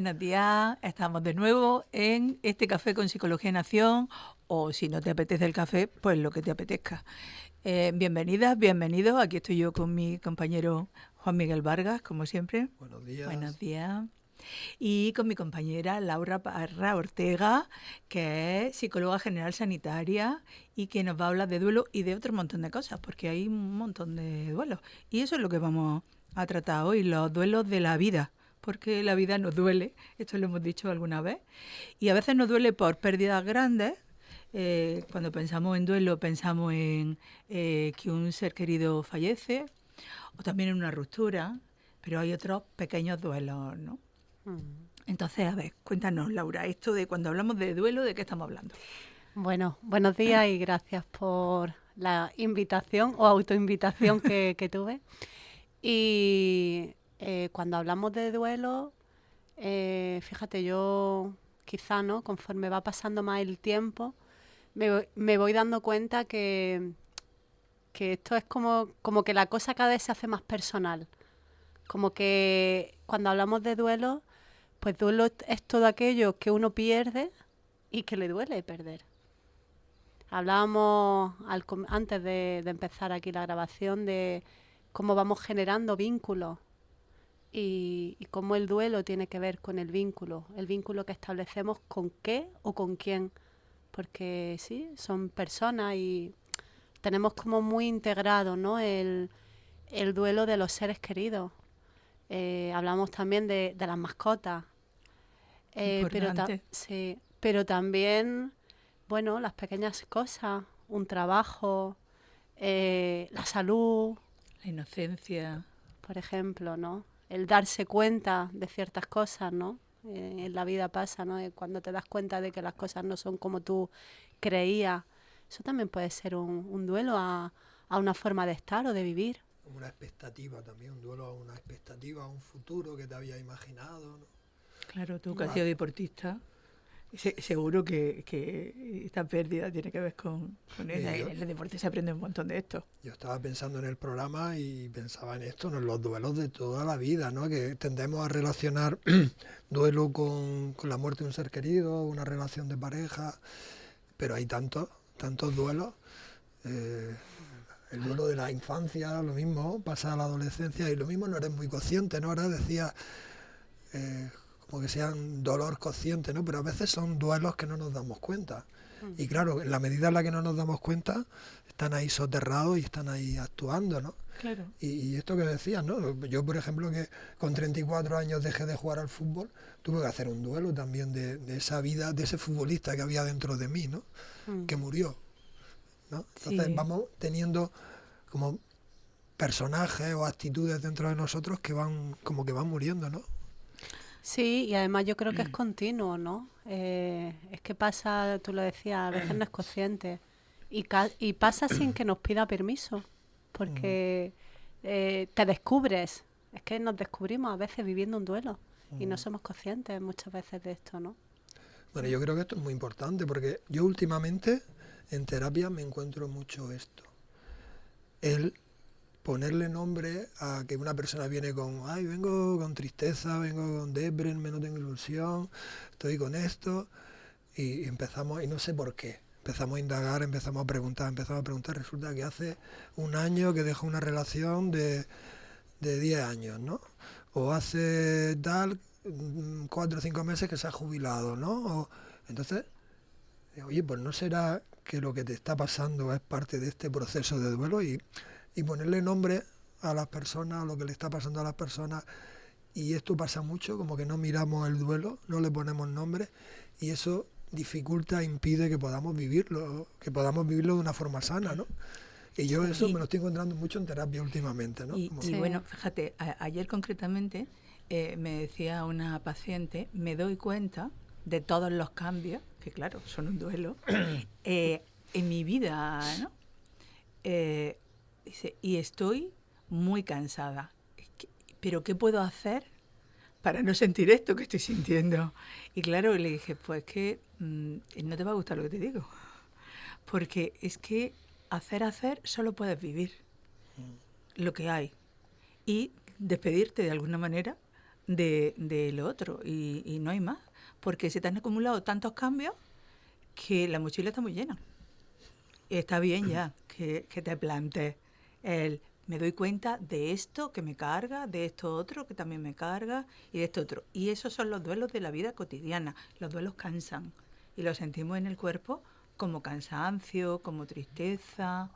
Buenos días, estamos de nuevo en este café con Psicología en Acción, o si no te apetece el café, pues lo que te apetezca. Bienvenidas, bienvenidos, aquí estoy yo con mi compañero Juan Miguel Vargas, como siempre. Buenos Buenos días. días. Y con mi compañera Laura Parra Ortega, que es psicóloga general sanitaria y que nos va a hablar de duelo y de otro montón de cosas, porque hay un montón de duelos. Y eso es lo que vamos a tratar hoy, los duelos de la vida, porque la vida nos duele, esto lo hemos dicho alguna vez, y a veces nos duele por pérdidas grandes. Cuando pensamos en duelo pensamos en que un ser querido fallece o también en una ruptura, pero hay otros pequeños duelos, ¿no? Entonces, a ver, cuéntanos, Laura, esto de cuando hablamos de duelo, ¿de qué estamos hablando? Bueno, buenos días y gracias por la invitación o autoinvitación que tuve. Y cuando hablamos de duelo, fíjate, yo quizá, ¿no? Conforme va pasando más el tiempo, me voy dando cuenta que esto es como que la cosa cada vez se hace más personal. Como que cuando hablamos de duelo, pues duelo es todo aquello que uno pierde y que le duele perder. Hablábamos antes de empezar aquí la grabación de cómo vamos generando vínculos y cómo el duelo tiene que ver con el vínculo que establecemos con qué o con quién, porque sí, son personas y tenemos como muy integrado, ¿no? el duelo de los seres queridos. Hablamos también de las mascotas, Importante. sí, pero también, bueno, las pequeñas cosas, un trabajo, la salud, La inocencia. por ejemplo, ¿no? El darse cuenta de ciertas cosas, ¿no? En la vida pasa, ¿no? Cuando te das cuenta de que las cosas no son como tú creías, eso también puede ser un duelo a una forma de estar o de vivir. Una expectativa también, un duelo a una expectativa, a un futuro que te había imaginado, ¿no? Claro, tú que has Una- sido deportista, seguro que esta pérdida tiene que ver con esa. yo, En el deporte se aprende un montón de esto. yo estaba pensando en el programa y pensaba en esto, ¿no? En los duelos de toda la vida, ¿no? Que tendemos a relacionar duelo con la muerte de un ser querido, una relación de pareja, pero hay tantos duelos. eh, el duelo de la infancia, lo mismo, pasa a la adolescencia y lo mismo no eres muy consciente, ¿no? Ahora decía como que sean dolor consciente, ¿no? Pero a veces son duelos que no nos damos cuenta. Y claro, en la medida en la que no nos damos cuenta, están ahí soterrados y están ahí actuando, ¿no? Claro. Y esto que decías, ¿no? Yo, por ejemplo, que con 34 años dejé de jugar al fútbol, tuve que hacer un duelo también de esa vida, de ese futbolista que había dentro de mí, ¿no? Mm. Que murió, ¿no? Entonces Sí. vamos teniendo como personajes o actitudes dentro de nosotros que van como que van muriendo, ¿no? Sí, y además yo creo que es continuo, ¿no? Es que pasa, tú lo decías, a veces no es consciente y pasa sin que nos pida permiso, Mm, porque te descubres, es que nos descubrimos a veces viviendo un duelo y no mm. somos conscientes muchas veces de esto, ¿no? Bueno, yo creo que esto es muy importante porque yo últimamente en terapia me encuentro mucho esto. El ponerle nombre a que una persona viene con, ay, vengo con tristeza, vengo con depre, no tengo ilusión, estoy con esto, y empezamos, y no sé por qué, empezamos a indagar, empezamos a preguntar, resulta que hace un año que dejó una relación de 10 años, ¿no? O hace tal, 4 o 5 meses que se ha jubilado, ¿no? Entonces, oye, pues no será que lo que te está pasando es parte de este proceso de duelo y ponerle nombre a las personas, a lo que le está pasando a las personas. Y esto pasa mucho, como que no miramos el duelo, no le ponemos nombre y eso dificulta, impide que podamos vivirlo de una forma sana, ¿no? Y yo eso me Y, lo estoy encontrando mucho en terapia últimamente, ¿no? y bueno, Sí. fíjate, ayer concretamente me decía una paciente, me doy cuenta de todos los cambios, que claro, son un duelo, en mi vida, ¿no? Eh, Dice, y estoy muy cansada. ¿Pero qué puedo hacer para no sentir esto que estoy sintiendo? Y claro, le dije, pues que no te va a gustar lo que te digo. Porque es que hacer, solo puedes vivir lo que hay. Y despedirte de alguna manera de lo otro y no hay más, porque se te han acumulado tantos cambios que la mochila está muy llena. Está bien ya que te plantees me doy cuenta de esto que me carga, de esto otro que también me carga y de esto otro. Y esos son los duelos de la vida cotidiana. Los duelos cansan y los sentimos en el cuerpo como cansancio, como tristeza.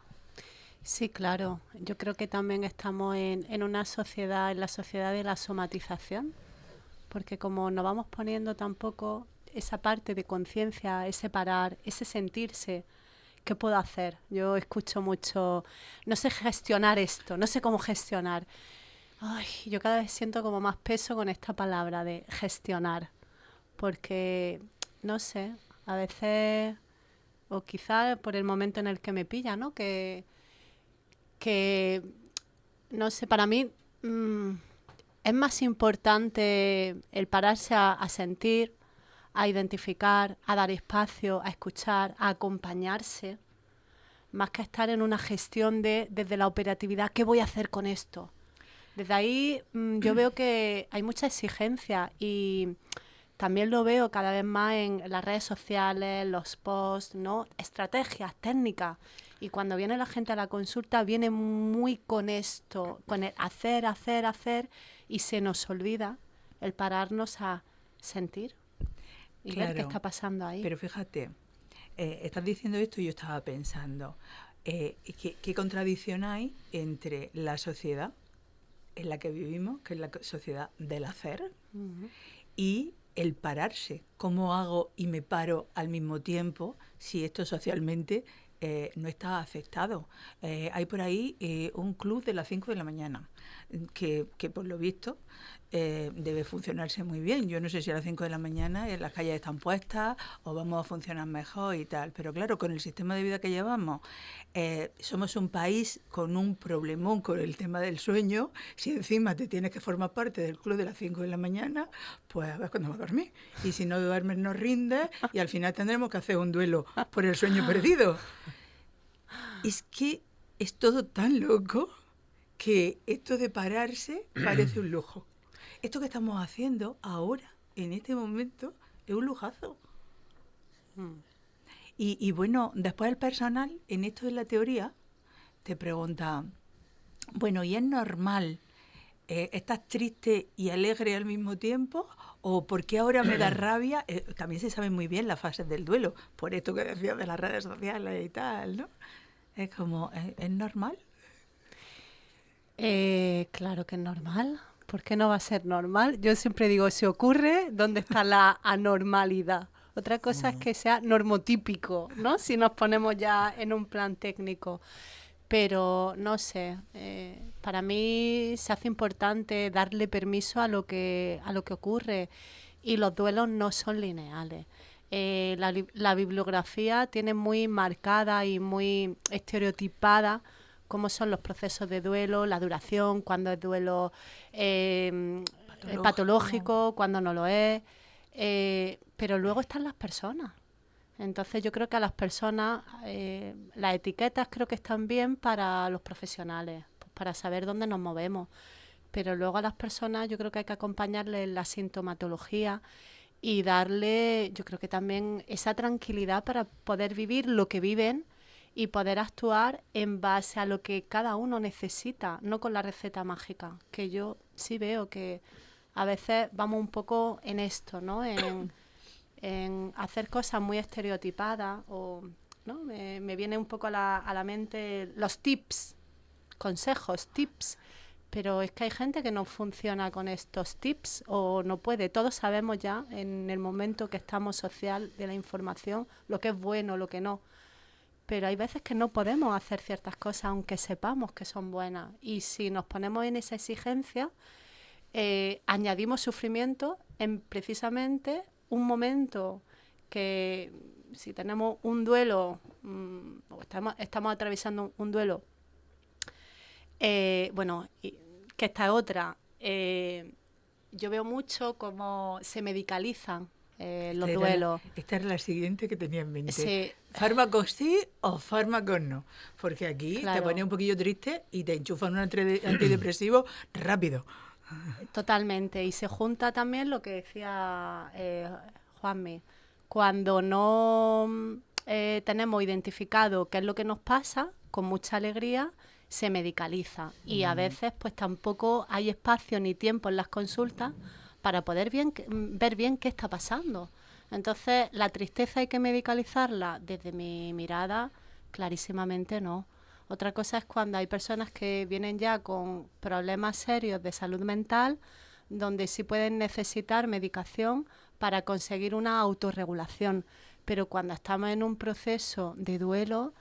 Sí, claro. Yo creo que también estamos en una sociedad, en la sociedad de la somatización, porque como nos vamos poniendo tampoco esa parte de conciencia, ese parar, ese sentirse, ¿qué puedo hacer? Yo escucho mucho, no sé gestionar esto, no sé cómo gestionar. Ay, yo cada vez siento como más peso con esta palabra de gestionar, porque, no sé, a veces, o quizá por el momento en el que me pilla, ¿no? Que no sé, para mí es más importante el pararse a sentir, a identificar, a dar espacio, a escuchar, a acompañarse, más que estar en una gestión desde la operatividad, ¿qué voy a hacer con esto? Desde ahí yo veo que hay mucha exigencia y también lo veo cada vez más en las redes sociales, los posts, ¿no? Estrategias, técnicas. Y cuando viene la gente a la consulta, viene muy con esto, con el hacer, y se nos olvida el pararnos a sentir y ver qué está pasando ahí. Pero fíjate, estás diciendo esto y yo estaba pensando, ¿qué contradicción hay entre la sociedad en la que vivimos, que es la sociedad del hacer, y el pararse? ¿Cómo hago y me paro al mismo tiempo si esto socialmente no está aceptado? Hay por ahí un club de las 5 de la mañana que por lo visto debe funcionarse muy bien. Yo no sé si a las 5 de la mañana las calles están puestas o vamos a funcionar mejor y tal, pero claro, con el sistema de vida que llevamos, somos un país con un problemón con el tema del sueño. Si encima te tienes que formar parte del club de las 5 de la mañana, pues a ver cuándo vas a dormir. Y si no duermes, no rindes y al final tendremos que hacer un duelo por el sueño perdido. Es que es todo tan loco que esto de pararse parece un lujo. Esto que estamos haciendo ahora, en este momento, es un lujazo. Y bueno, después el personal, en esto de la teoría, te pregunta, bueno, ¿y es normal? ¿Estás triste y alegre al mismo tiempo? ¿O por qué ahora me da rabia? También se sabe muy bien las fases del duelo, por esto que decías de las redes sociales y tal, ¿no? Es como, ¿es normal? Claro que es normal. ¿Por qué no va a ser normal? Yo siempre digo, si ocurre, ¿dónde está la anormalidad? Otra cosa es que sea normotípico, ¿no? Si nos ponemos ya en un plan técnico. Pero no sé, para mí se hace importante darle permiso a lo que ocurre, y los duelos no son lineales. La bibliografía tiene muy marcada y muy estereotipada cómo son los procesos de duelo, la duración, cuándo es duelo patológico, cuándo no lo es, pero luego están las personas. Entonces yo creo que a las personas, las etiquetas creo que están bien para los profesionales, pues para saber dónde nos movemos, pero luego a las personas yo creo que hay que acompañarles en la sintomatología y darle, yo creo que también esa tranquilidad para poder vivir lo que viven y poder actuar en base a lo que cada uno necesita, no con la receta mágica, que yo sí veo que a veces vamos un poco en esto, ¿no? En hacer cosas muy estereotipadas, o ¿no? Me viene un poco a la mente los tips, consejos, tips, pero es que hay gente que no funciona con estos tips o no puede. Todos sabemos ya en el momento que estamos social de la información lo que es bueno, lo que no. Pero hay veces que no podemos hacer ciertas cosas aunque sepamos que son buenas. Y si nos ponemos en esa exigencia, añadimos sufrimiento en precisamente un momento que, si tenemos un duelo, o estamos atravesando un duelo, que esta otra, yo veo mucho cómo se medicalizan los duelos. Esta era la siguiente que tenía en mente. Sí. ¿Fármacos sí o fármacos no? Porque aquí Claro. te pones un poquillo triste y te enchufan un antidepresivo rápido. Totalmente. Y se junta también lo que decía Juanmi. Cuando no tenemos identificado qué es lo que nos pasa, con mucha alegría se medicaliza. Y a veces pues tampoco hay espacio ni tiempo en las consultas para poder ver bien qué está pasando. Entonces, la tristeza hay que medicalizarla, desde mi mirada, clarísimamente no. Otra cosa es cuando hay personas que vienen ya con problemas serios de salud mental, donde sí pueden necesitar medicación para conseguir una autorregulación. Pero cuando estamos en un proceso de duelo,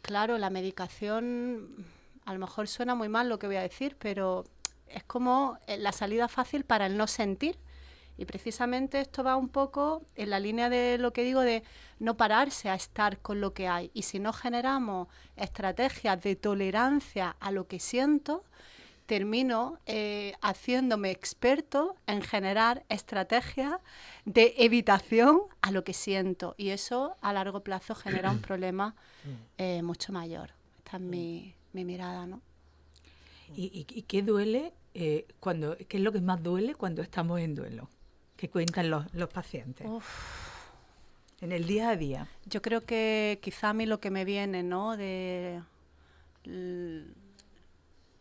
claro, la medicación, a lo mejor suena muy mal lo que voy a decir, pero es como la salida fácil para el no sentir. Y precisamente esto va un poco en la línea de lo que digo de no pararse a estar con lo que hay. Y si no generamos estrategias de tolerancia a lo que siento, termino haciéndome experto en generar estrategias de evitación a lo que siento. Y eso a largo plazo genera un problema mucho mayor. Esta es mi mirada, ¿no? ¿Y qué duele qué es lo que más duele cuando estamos en duelo? ¿Qué cuentan los pacientes? Uf. En el día a día. Yo creo que quizá a mí lo que me viene, ¿no? De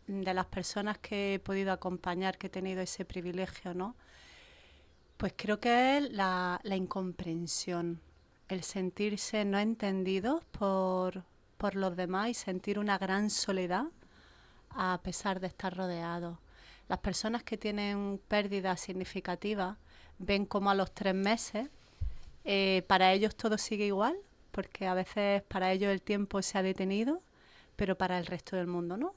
las personas que he podido acompañar, que he tenido ese privilegio, ¿no? Pues creo que es la incomprensión, el sentirse no entendidos por los demás y sentir una gran soledad a pesar de estar rodeados. Las personas que tienen pérdidas significativas ven como a los 3 meses para ellos todo sigue igual, porque a veces para ellos el tiempo se ha detenido, pero para el resto del mundo no.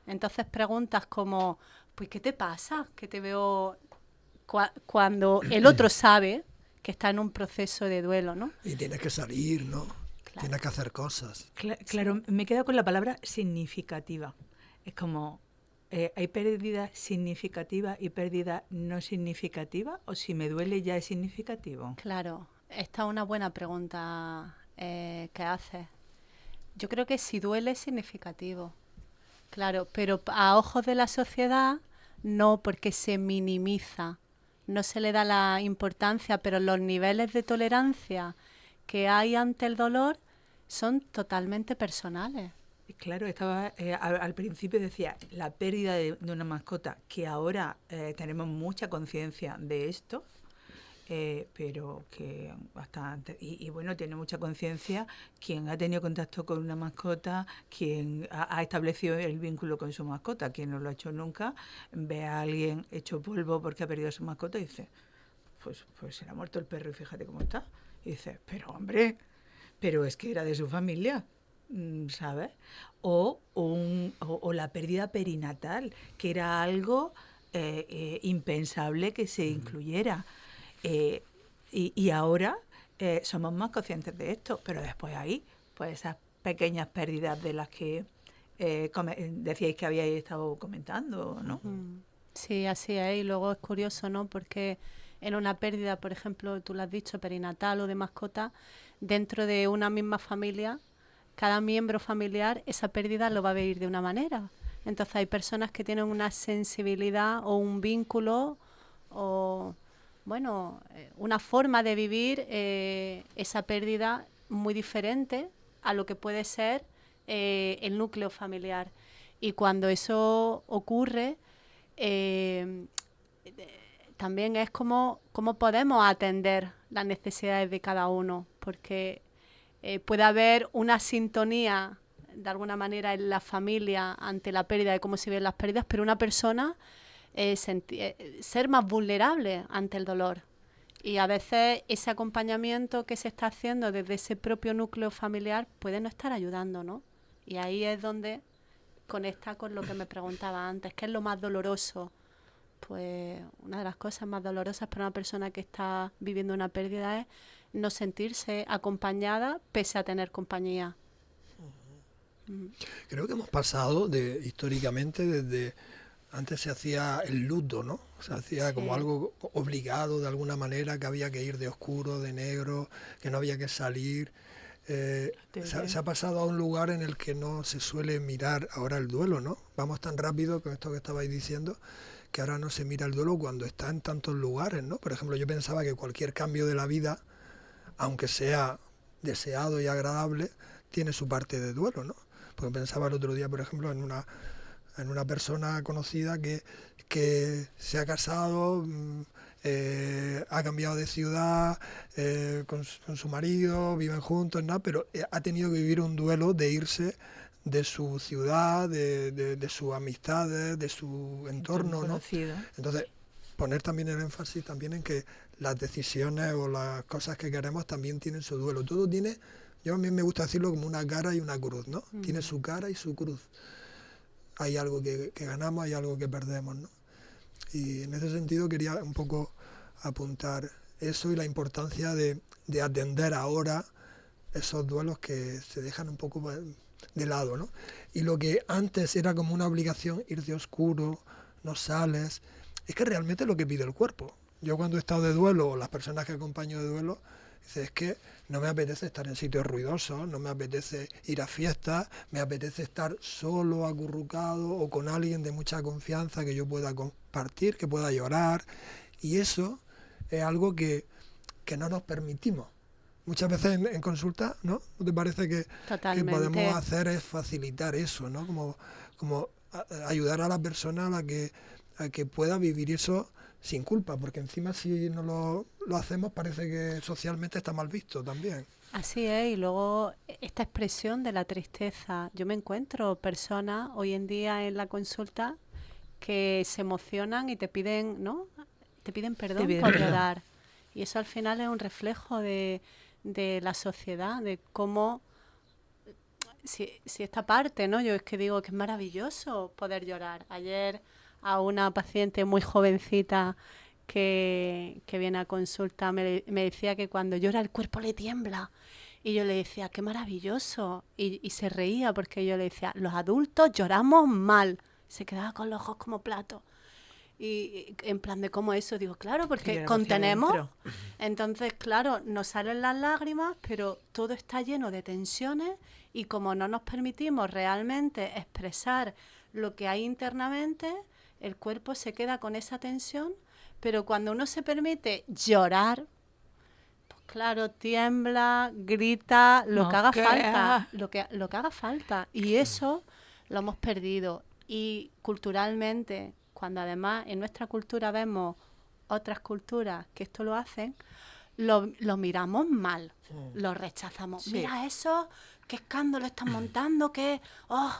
Entonces preguntas como, pues ¿qué te pasa? Que te veo cuando el otro sabe que está en un proceso de duelo, ¿no? Y tienes que salir, ¿no? Claro. Tienes que hacer cosas. Claro, me quedo con la palabra significativa. Es como, ¿hay pérdida significativa y pérdida no significativa? ¿O si me duele ya es significativo? Claro, esta es una buena pregunta que haces. Yo creo que si duele es significativo. Claro, pero a ojos de la sociedad no, porque se minimiza. No se le da la importancia, pero los niveles de tolerancia que hay ante el dolor son totalmente personales. Claro, estaba al principio decía la pérdida de una mascota, que ahora tenemos mucha conciencia de esto, pero que bastante y bueno, tiene mucha conciencia quien ha tenido contacto con una mascota, quien ha establecido el vínculo con su mascota. Quien no lo ha hecho nunca ve a alguien hecho polvo porque ha perdido a su mascota y dice, pues se le ha muerto el perro y fíjate cómo está. Y dice, pero hombre, pero es que era de su familia, ¿sabes? O la pérdida perinatal, que era algo impensable que se incluyera. Y ahora somos más conscientes de esto, pero después hay pues esas pequeñas pérdidas de las que decíais que habíais estado comentando, ¿no? Sí, así es. Y luego es curioso, ¿no? Porque en una pérdida, por ejemplo, tú lo has dicho, perinatal o de mascota, dentro de una misma familia, cada miembro familiar esa pérdida lo va a vivir de una manera. Entonces hay personas que tienen una sensibilidad o un vínculo o, bueno, una forma de vivir esa pérdida muy diferente a lo que puede ser el núcleo familiar. Y cuando eso ocurre, también es cómo podemos atender las necesidades de cada uno, porque puede haber una sintonía de alguna manera en la familia ante la pérdida, de cómo se ven las pérdidas, pero una persona ser más vulnerable ante el dolor. Y a veces ese acompañamiento que se está haciendo desde ese propio núcleo familiar puede no estar ayudando, ¿no? Y ahí es donde conecta con lo que me preguntaba antes, ¿qué es lo más doloroso? Pues una de las cosas más dolorosas para una persona que está viviendo una pérdida es no sentirse acompañada pese a tener compañía. Creo que hemos pasado históricamente desde... Antes se hacía el luto, ¿no? Se hacía como algo obligado de alguna manera, que había que ir de oscuro, de negro, que no había que salir. se ha pasado a un lugar en el que no se suele mirar ahora el duelo, ¿no? Vamos tan rápido con esto que estabais diciendo, que ahora no se mira el duelo cuando está en tantos lugares, ¿no? Por ejemplo, yo pensaba que cualquier cambio de la vida, aunque sea deseado y agradable, tiene su parte de duelo, ¿no? Porque pensaba el otro día, por ejemplo, en una persona conocida que se ha casado, ha cambiado de ciudad con su marido, viven juntos, ¿no? Pero ha tenido que vivir un duelo de irse de su ciudad, de sus amistades, de su entorno, ¿no? Entonces, poner también el énfasis también en que las decisiones o las cosas que queremos también tienen su duelo. Todo tiene, yo a mí me gusta decirlo como una cara y una cruz, ¿no? Tiene su cara y su cruz. Hay algo que ganamos, hay algo que perdemos, ¿no? Y en ese sentido quería un poco apuntar eso y la importancia de atender ahora esos duelos que se dejan un poco de lado, ¿no? Y lo que antes era como una obligación, ir de oscuro, no sales, es que realmente es lo que pide el cuerpo. Yo cuando he estado de duelo, o las personas que acompaño de duelo, es que no me apetece estar en sitios ruidosos, no me apetece ir a fiestas, me apetece estar solo, acurrucado o con alguien de mucha confianza que yo pueda compartir, que pueda llorar. Y eso es algo que no nos permitimos. Muchas veces en consulta, ¿no? ¿No te parece que podemos hacer es facilitar eso, ¿no? Como ayudar a la persona a que pueda vivir eso sin culpa, porque encima si no lo hacemos parece que socialmente está mal visto también. Así es, y luego esta expresión de la tristeza. Yo me encuentro personas hoy en día en la consulta que se emocionan y te piden, ¿no? Te piden perdón por llorar. Y eso al final es un reflejo de la sociedad, de cómo, si esta parte, ¿no? Yo es que digo que es maravilloso poder llorar. Ayer a una paciente muy jovencita que viene a consulta me decía que cuando llora el cuerpo le tiembla. Y yo le decía, qué maravilloso. Y se reía porque yo le decía, los adultos lloramos mal. Se quedaba con los ojos como platos. Y en plan de cómo eso, digo, claro, porque contenemos. Entonces, claro, nos salen las lágrimas, pero todo está lleno de tensiones y como no nos permitimos realmente expresar lo que hay internamente, el cuerpo se queda con esa tensión, pero cuando uno se permite llorar, pues claro, tiembla, grita, lo que haga falta, lo que haga falta. Y eso lo hemos perdido. Y culturalmente, cuando además en nuestra cultura vemos otras culturas que esto lo hacen, lo miramos mal, lo rechazamos. Sí. Mira eso, qué escándalo están montando, qué... ¡Oh!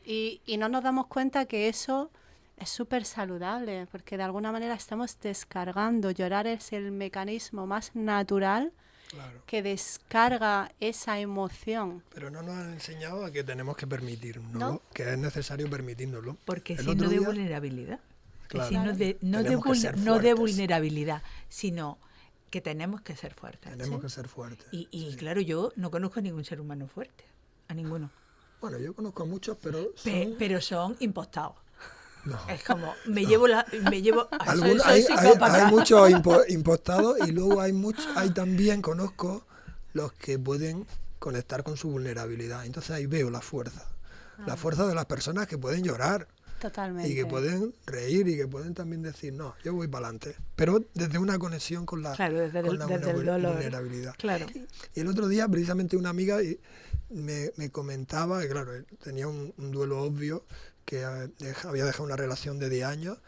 Y no nos damos cuenta que eso es súper saludable, porque de alguna manera estamos descargando. Llorar es el mecanismo más natural que descarga esa emoción. Pero no nos han enseñado a que tenemos que permitirnoslo, ¿no? Que es necesario permitirnoslo. Porque es signo de vulnerabilidad. Claro. No de vulnerabilidad, sino que tenemos que ser fuertes. Tenemos que ser fuertes. Y claro, yo no conozco a ningún ser humano fuerte, a ninguno. Bueno, yo conozco a muchos, pero son impostados. No. Es como, me llevo hay muchos impostados y luego hay también, conozco, los que pueden conectar con su vulnerabilidad. Entonces ahí veo la fuerza de las personas que pueden llorar. Totalmente. Y que pueden reír y que pueden también decir, no, yo voy para adelante. Pero desde una conexión con la vulnerabilidad. Claro. Y el otro día, precisamente, una amiga me comentaba que, claro, tenía un duelo obvio, que había dejado una relación de 10 años.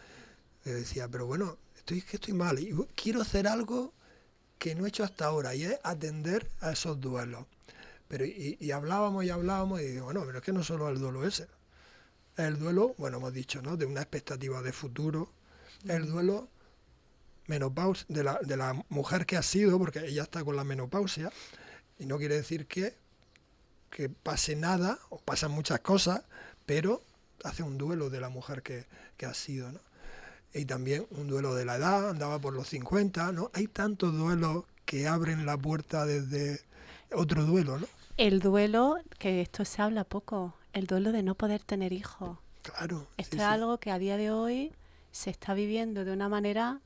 Y decía, pero bueno, estoy mal. Y quiero hacer algo que no he hecho hasta ahora, y es atender a esos duelos. Pero y hablábamos, y digo, bueno, pero es que no solo el duelo ese. El duelo, bueno, hemos dicho, ¿no? De una expectativa de futuro. El duelo menopausia de la mujer que ha sido, porque ella está con la menopausia, y no quiere decir que pase nada, o pasan muchas cosas, pero hace un duelo de la mujer que ha sido, ¿no? Y también un duelo de la edad, andaba por los 50, ¿no? Hay tantos duelos que abren la puerta desde otro duelo, ¿no? El duelo, que esto se habla poco, el duelo de no poder tener hijos. Claro. Esto es algo que a día de hoy se está viviendo de una manera,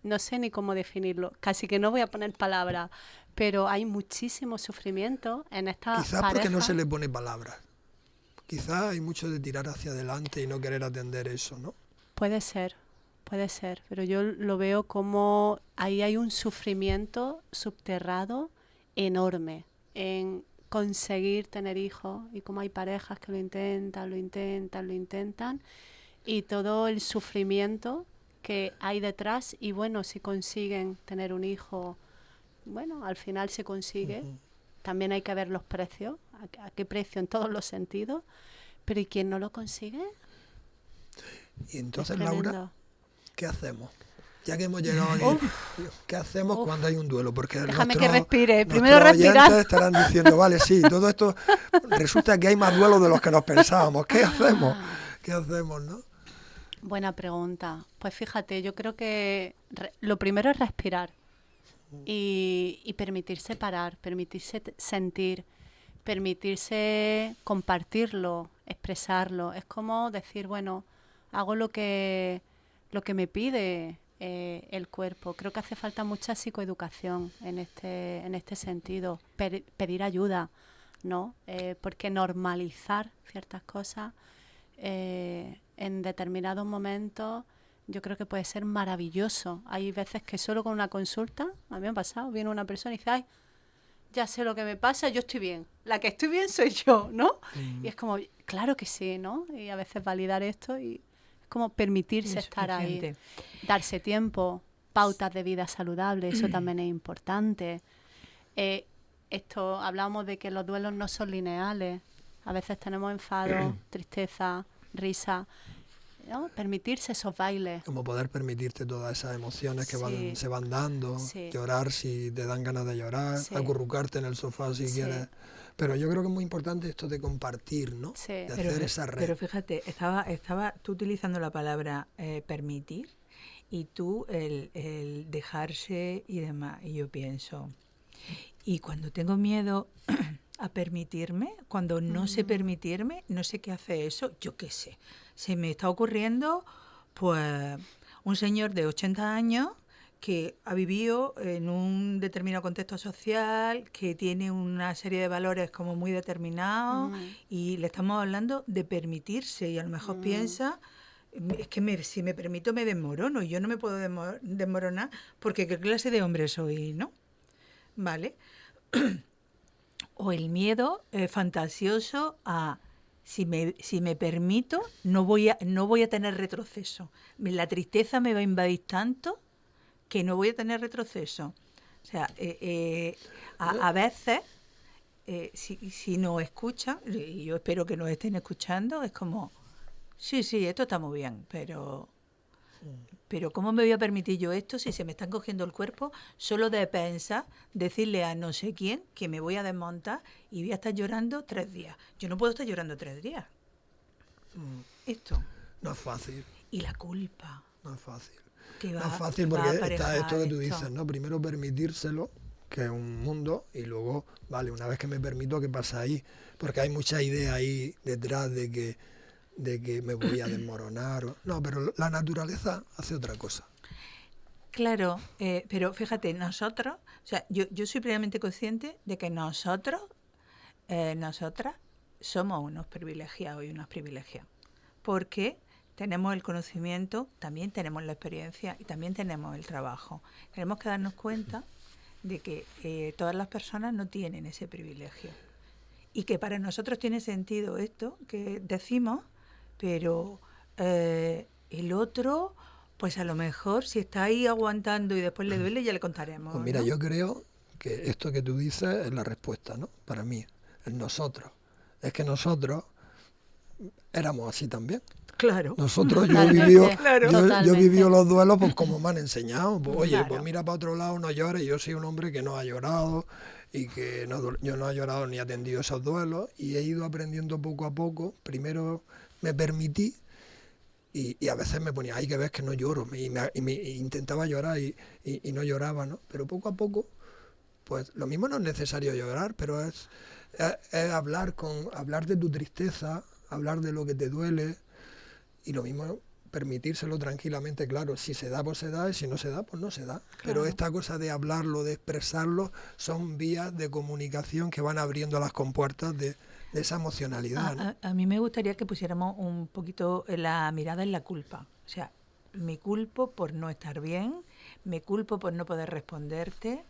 no sé ni cómo definirlo, casi que no voy a poner palabras, pero hay muchísimo sufrimiento en esta Quizás pareja. porque no se le pone palabras. Quizás hay mucho de tirar hacia adelante y no querer atender eso, ¿no? Puede ser, pero yo lo veo como ahí hay un sufrimiento subterrado enorme en conseguir tener hijos, y como hay parejas que lo intentan, y todo el sufrimiento que hay detrás. Y bueno, si consiguen tener un hijo, bueno, al final se consigue. También hay que ver los precios, a qué precio en todos los sentidos, pero ¿y quién no lo consigue? Y entonces, Es tremendo. Laura, ¿qué hacemos? Ya que hemos llegado aquí, ¿qué hacemos cuando hay un duelo? Porque Déjame que respire. nuestros Primero respirar. oyentes estarán diciendo, vale, sí, todo esto resulta que hay más duelos de los que nos pensábamos. ¿Qué hacemos? ¿Qué hacemos, no? Buena pregunta. Pues fíjate, yo creo que lo primero es respirar y permitirse parar, permitirse sentir, permitirse compartirlo, expresarlo. Es como decir, bueno, hago lo que me pide el cuerpo. Creo que hace falta mucha psicoeducación en este sentido. Pedir ayuda, ¿no? Porque normalizar ciertas cosas en determinados momentos yo creo que puede ser maravilloso. Hay veces que solo con una consulta, a mí me ha pasado, viene una persona y dice, ay, ya sé lo que me pasa, yo estoy bien. La que estoy bien soy yo, ¿no? Y es como, claro que sí, ¿no? Y a veces validar esto y es como permitirse Es estar ahí, suficiente. darse tiempo, pautas de vida saludable, eso también es importante. Hablamos de que los duelos no son lineales. A veces tenemos enfado, tristeza, risa, ¿no? Permitirse esos bailes. Como poder permitirte todas esas emociones que Sí. se van dando, Sí. llorar si te dan ganas de llorar, Sí. acurrucarte en el sofá si Sí. quieres. Pero yo creo que es muy importante esto de compartir, ¿no? Sí. De hacer esa red. Pero fíjate, estaba tú utilizando la palabra permitir y tú el dejarse y demás. Y yo pienso, y cuando tengo miedo a permitirme, cuando no sé permitirme, no sé qué hace eso, yo qué sé. Se me está ocurriendo, pues, un señor de 80 años que ha vivido en un determinado contexto social, que tiene una serie de valores como muy determinados, y le estamos hablando de permitirse, y a lo mejor piensa, es que si me permito me desmorono, y yo no me puedo desmoronar porque qué clase de hombre soy, ¿no? ¿Vale? O el miedo fantasioso a si me permito no voy a tener retroceso. La tristeza me va a invadir tanto que no voy a tener retroceso. O sea, a veces, si nos escuchan, y yo espero que nos estén escuchando, es como, sí, esto está muy bien, pero ¿cómo me voy a permitir yo esto si se me están cogiendo el cuerpo solo de pensar, decirle a no sé quién que me voy a desmontar y voy a estar llorando 3 días? Yo no puedo estar llorando 3 días. Esto. No es fácil, Y la culpa. no es fácil. Que No va, es fácil va porque está aparejada esto que tú esto. dices, ¿no? Primero permitírselo, que es un mundo, y luego, vale, una vez que me permito, ¿qué pasa ahí? Porque hay mucha idea ahí detrás de que me voy a desmoronar. No, pero la naturaleza hace otra cosa. Claro, pero fíjate, nosotros, o sea, yo soy plenamente consciente de que nosotras somos unos privilegiados y unas privilegiadas, porque tenemos el conocimiento, también tenemos la experiencia y también tenemos el trabajo. Tenemos que darnos cuenta de que todas las personas no tienen ese privilegio y que para nosotros tiene sentido esto que decimos, pero el otro, pues a lo mejor si está ahí aguantando y después le duele, ya le contaremos. Pues mira, ¿no? yo creo que esto que tú dices es la respuesta, ¿no? Para mí, es nosotros. Es que nosotros éramos así también. Claro. Nosotros, yo he Totalmente, vivido, claro. yo he Totalmente. vivido los duelos pues como me han enseñado. Pues, oye, Claro. pues mira para otro lado, no llores. Yo soy un hombre que no ha llorado y que yo no he llorado ni atendido esos duelos, y he ido aprendiendo poco a poco. Primero me permití y a veces me ponía, ay, que ves que no lloro, y intentaba llorar y no lloraba, ¿no? Pero poco a poco, pues lo mismo no es necesario llorar, pero es hablar de tu tristeza, hablar de lo que te duele. Y lo mismo permitírselo tranquilamente, claro, si se da, pues se da, y si no se da, pues no se da. Claro. Pero esta cosa de hablarlo, de expresarlo, son vías de comunicación que van abriendo las compuertas de esa emocionalidad, ¿no? A mí me gustaría que pusiéramos un poquito la mirada en la culpa. O sea, me culpo por no estar bien, me culpo por no poder responderte,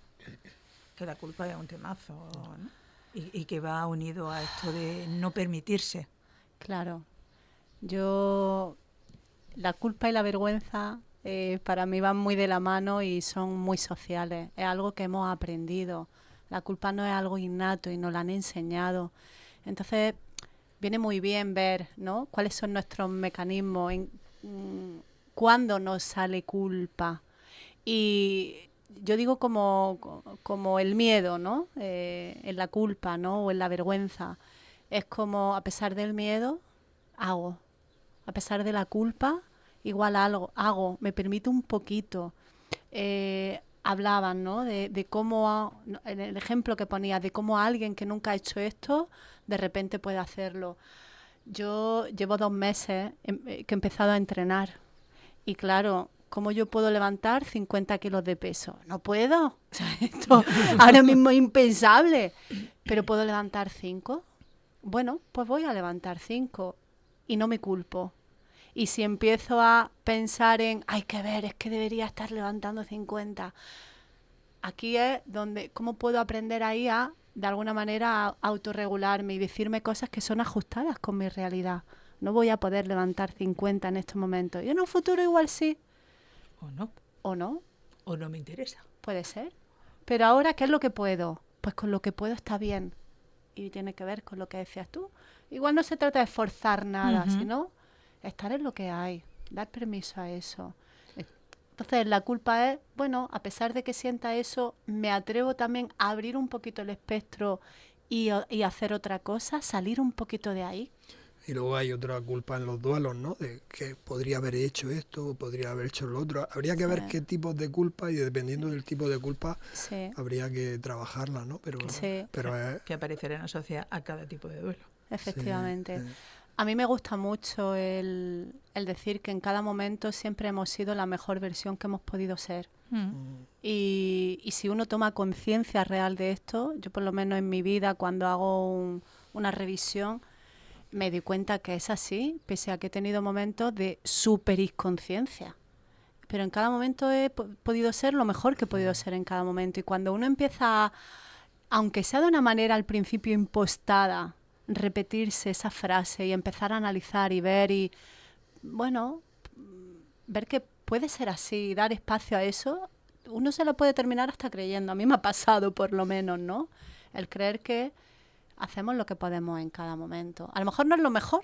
que la culpa es un temazo, ¿no? Y que va unido a esto de no permitirse. Claro. La culpa y la vergüenza para mí van muy de la mano y son muy sociales. Es algo que hemos aprendido. La culpa no es algo innato y nos la han enseñado. Entonces, viene muy bien ver, ¿no?, cuáles son nuestros mecanismos, cuándo nos sale culpa. Y yo digo como el miedo, ¿no?, en la culpa, ¿no?, o en la vergüenza. Es como, a pesar del miedo, hago. A pesar de la culpa, igual hago, me permito un poquito. Hablaban, ¿no?, de cómo, en el ejemplo que ponía, de cómo alguien que nunca ha hecho esto, de repente puede hacerlo. Yo llevo 2 meses que he empezado a entrenar. Y claro, ¿cómo yo puedo levantar 50 kilos de peso? No puedo. O sea, esto ahora mismo es impensable. Pero ¿puedo levantar 5? Bueno, pues voy a levantar 5 y no me culpo. Y si empiezo a pensar en, hay que ver, es que debería estar levantando 50, aquí es donde, ¿cómo puedo aprender ahí de alguna manera, a autorregularme y decirme cosas que son ajustadas con mi realidad? No voy a poder levantar 50 en estos momentos. Y en un futuro igual sí. ¿O no? ¿O no? ¿O no me interesa? Puede ser. Pero ahora, ¿qué es lo que puedo? Pues con lo que puedo está bien. Y tiene que ver con lo que decías tú. Igual no se trata de forzar nada, sino estar en lo que hay, dar permiso a eso. Entonces, la culpa es, bueno, a pesar de que sienta eso, me atrevo también a abrir un poquito el espectro y hacer otra cosa, salir un poquito de ahí. Y luego hay otra culpa en los duelos, ¿no? De que podría haber hecho esto, podría haber hecho lo otro. Habría que ver qué tipos de culpa, y dependiendo del tipo de culpa, habría que trabajarla, ¿no? Pero que aparecerán asociadas a cada tipo de duelo. Efectivamente. Sí. A mí me gusta mucho el decir que en cada momento siempre hemos sido la mejor versión que hemos podido ser. Y si uno toma conciencia real de esto, yo por lo menos en mi vida, cuando hago una revisión, me di cuenta que es así, pese a que he tenido momentos de súper inconsciencia. Pero en cada momento he podido ser lo mejor que he podido ser en cada momento. Y cuando uno empieza, aunque sea de una manera al principio impostada, repetirse esa frase y empezar a analizar y ver y, bueno, ver que puede ser así, dar espacio a eso, uno se lo puede terminar hasta creyendo. A mí me ha pasado, por lo menos, ¿no? El creer que hacemos lo que podemos en cada momento. A lo mejor no es lo mejor,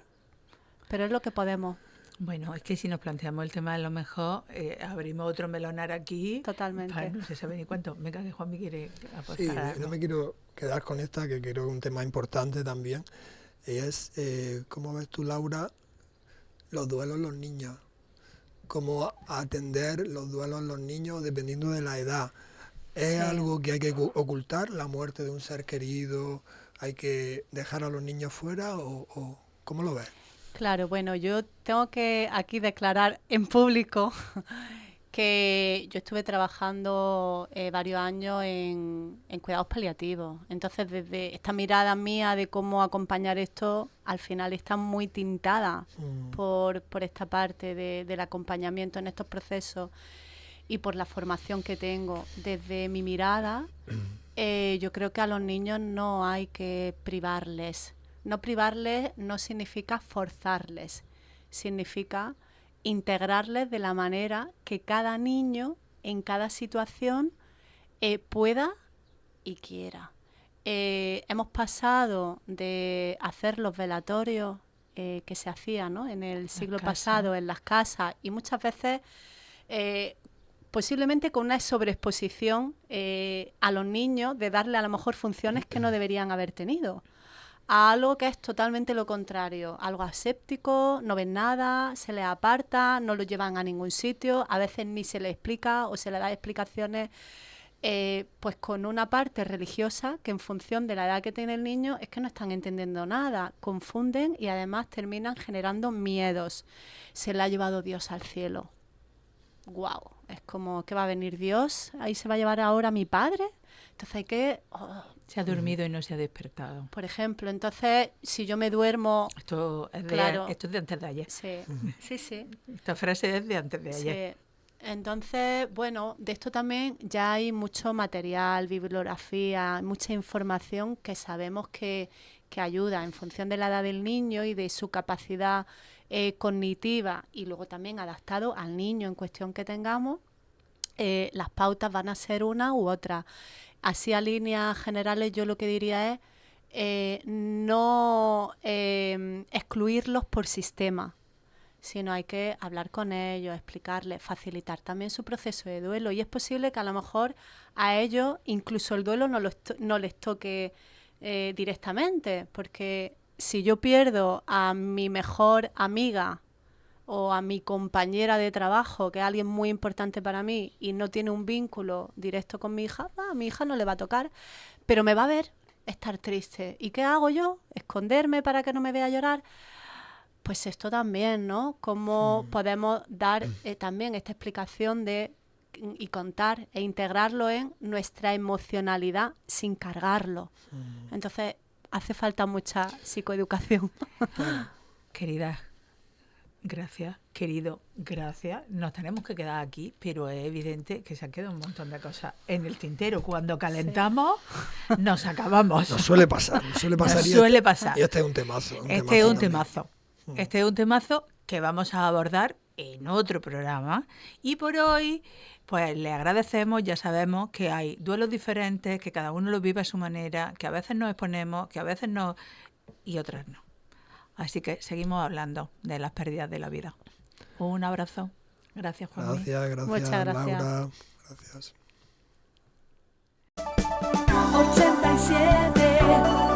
pero es lo que podemos. Bueno, es que si nos planteamos el tema de lo mejor, abrimos otro melonar aquí. Totalmente. No se sabe ni cuánto. Venga, que Juanmi quiere aportar. Sí, algo. no me quiero quedar con esta, que creo que es un tema importante también. Es, ¿cómo ves tú, Laura, los duelos en los niños? ¿Cómo atender los duelos en los niños dependiendo de la edad? ¿Es algo que hay que ocultar, la muerte de un ser querido? ¿Hay que dejar a los niños fuera o cómo lo ves? Claro, bueno, yo tengo que aquí declarar en público que yo estuve trabajando varios años en cuidados paliativos. Entonces, desde esta mirada mía de cómo acompañar esto, al final está muy tintada por esta parte del acompañamiento en estos procesos y por la formación que tengo. Desde mi mirada, yo creo que a los niños no hay que privarles. No privarles no significa forzarles, significa integrarles de la manera que cada niño en cada situación pueda y quiera. Hemos pasado de hacer los velatorios que se hacían, ¿no?, en el siglo pasado en las casas, y muchas veces posiblemente con una sobreexposición a los niños, de darle a lo mejor funciones que no deberían haber tenido, a algo que es totalmente lo contrario, algo aséptico, no ven nada, se les aparta, no lo llevan a ningún sitio, a veces ni se les explica o se les da explicaciones pues con una parte religiosa que en función de la edad que tiene el niño es que no están entendiendo nada, confunden y además terminan generando miedos. Se le ha llevado Dios al cielo. ¡Guau! Es como que va a venir Dios, ahí se va a llevar ahora a mi padre. Entonces hay que... Se ha dormido y no se ha despertado. Por ejemplo, entonces si yo me duermo... Esto es de, Claro. esto es de antes de ayer. Sí, sí, sí. Esta frase es de antes de ayer. Sí. Entonces, bueno, de esto también ya hay mucho material, bibliografía, mucha información que sabemos que ayuda en función de la edad del niño y de su capacidad cognitiva y luego también adaptado al niño en cuestión que tengamos. Las pautas van a ser una u otra. Así a líneas generales yo lo que diría es no excluirlos por sistema, sino hay que hablar con ellos, explicarles, facilitar también su proceso de duelo. Y es posible que a lo mejor a ellos incluso el duelo no les toque directamente, porque si yo pierdo a mi mejor amiga o a mi compañera de trabajo, que es alguien muy importante para mí y no tiene un vínculo directo con mi hija, a mi hija no le va a tocar, pero me va a ver estar triste. ¿Y qué hago yo? ¿Esconderme para que no me vea llorar? Pues esto también, ¿no? Cómo podemos dar también esta explicación y contar e integrarlo en nuestra emocionalidad sin cargarlo. Entonces, hace falta mucha psicoeducación. Querida, gracias. Querido, gracias. Nos tenemos que quedar aquí, pero es evidente que se han quedado un montón de cosas en el tintero. Cuando calentamos, nos acabamos. Nos suele pasar. Nos suele pasar. Y este es un temazo. Este es un temazo. Este es un temazo que vamos a abordar en otro programa. Y por hoy, pues le agradecemos. Ya sabemos que hay duelos diferentes, que cada uno lo vive a su manera, que a veces nos exponemos, que a veces no, y otras no. Así que seguimos hablando de las pérdidas de la vida. Un abrazo. Gracias, Juan. Gracias, Muchas gracias. Laura. Gracias. 87